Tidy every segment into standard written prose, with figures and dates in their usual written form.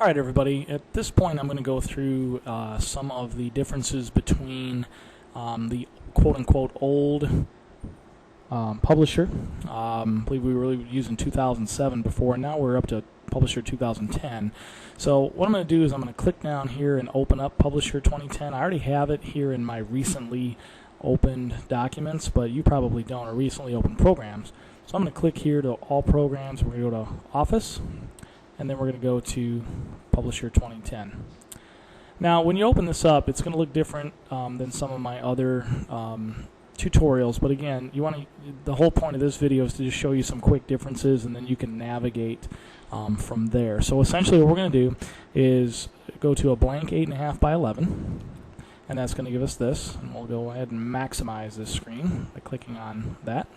Alright everybody, at this point I'm going to go through some of the differences between the quote-unquote old publisher. I believe we were using 2007 before, and now we're up to Publisher 2010. So what I'm going to do is I'm going to click down here and open up Publisher 2010. I already have it here in my recently opened documents, but you probably don't, or recently opened programs. So I'm going to click here to All Programs. We're going to go to Office, and then we're going to go to Publisher 2010. Now, when you open this up, it's going to look different than some of my other tutorials. But again, the whole point of this video is to just show you some quick differences, and then you can navigate from there. So essentially, what we're going to do is go to a blank 8.5 by 11, and that's going to give us this. And we'll go ahead and maximize this screen by clicking on that.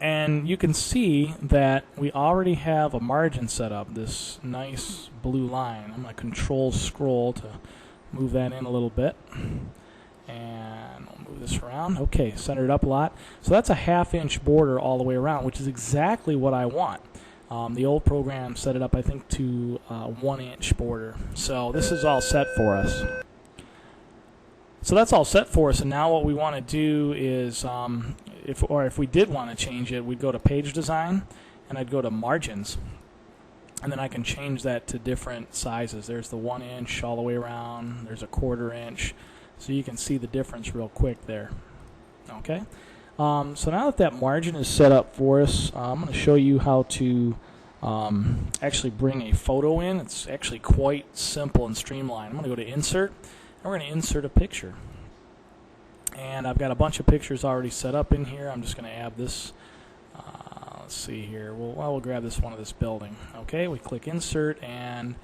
And you can see that we already have a margin set up, this nice blue line. I'm going to control scroll to move that in a little bit. And we'll move this around. Okay, center it up a lot. So that's a 1/2 inch border all the way around, which is exactly what I want. The old program set it up, I think, to 1 inch border. So this is all set for us. So that's all set for us, and now what we want to do is, if we did want to change it, we'd go to Page Design, and I'd go to Margins, and then I can change that to different sizes. There's the 1 inch all the way around. There's a 1/4 inch, so you can see the difference real quick there. Okay. So now that margin is set up for us, I'm going to show you how to actually bring a photo in. It's actually quite simple and streamlined. I'm going to go to Insert. We're going to insert a picture, and I've got a bunch of pictures already set up in here. I'm just going to add this. Let's see here. We'll grab this one of this building. Okay, we click Insert, and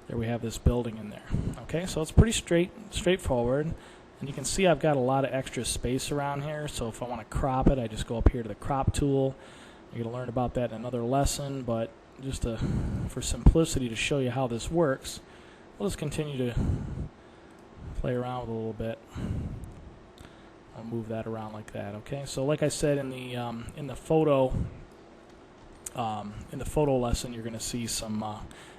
there we have this building in there. Okay, so it's pretty straightforward, and you can see I've got a lot of extra space around here. So if I want to crop it, I just go up here to the Crop tool. You're going to learn about that in another lesson, but just for simplicity to show you how this works, we'll just continue to play around with it a little bit. I'll move that around like that. Okay, so like I said in the photo lesson, you're going to see some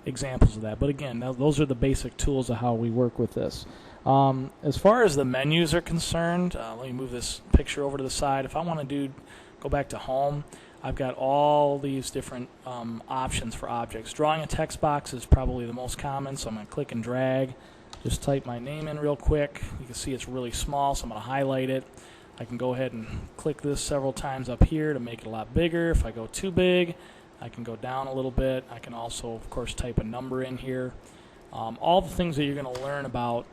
examples of that. But again, those are the basic tools of how we work with this. As far as the menus are concerned, let me move this picture over to the side. If I want to go back to Home, I've got all these different options for objects. Drawing a text box is probably the most common, so I'm going to click and drag. Just type my name in real quick. You can see it's really small, so I'm going to highlight it. I can go ahead and click this several times up here to make it a lot bigger. If I go too big, I can go down a little bit. I can also, of course, type a number in here. All the things that you're going to learn about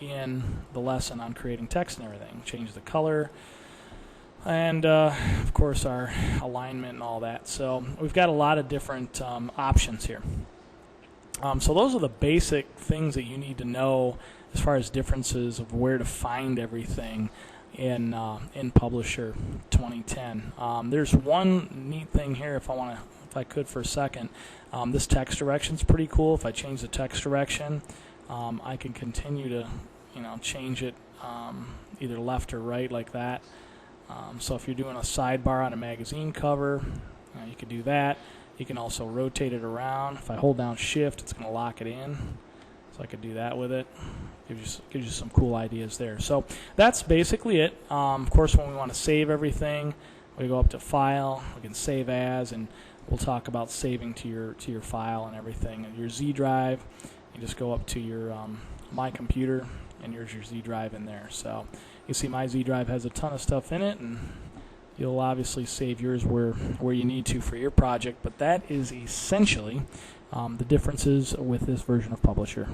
in the lesson on creating text and everything. Change the color, and of course our alignment and all that. So we've got a lot of different options here. So those are the basic things that you need to know as far as differences of where to find everything in Publisher 2010. There's one neat thing here. If I could for a second, this text direction is pretty cool. If I change the text direction, I can continue to change it either left or right like that. So if you're doing a sidebar on a magazine cover, you could do that. You can also rotate it around. If I hold down Shift, it's going to lock it in. So I could do that with it. Gives you some cool ideas there. So that's basically it. Of course, when we want to save everything, we go up to File. We can Save As, and we'll talk about saving to your file and everything. And your Z drive, you just go up to your My Computer, and here's your Z drive in there. So you see my Z drive has a ton of stuff in it, and you'll obviously save yours where you need to for your project, but that is essentially the differences with this version of Publisher.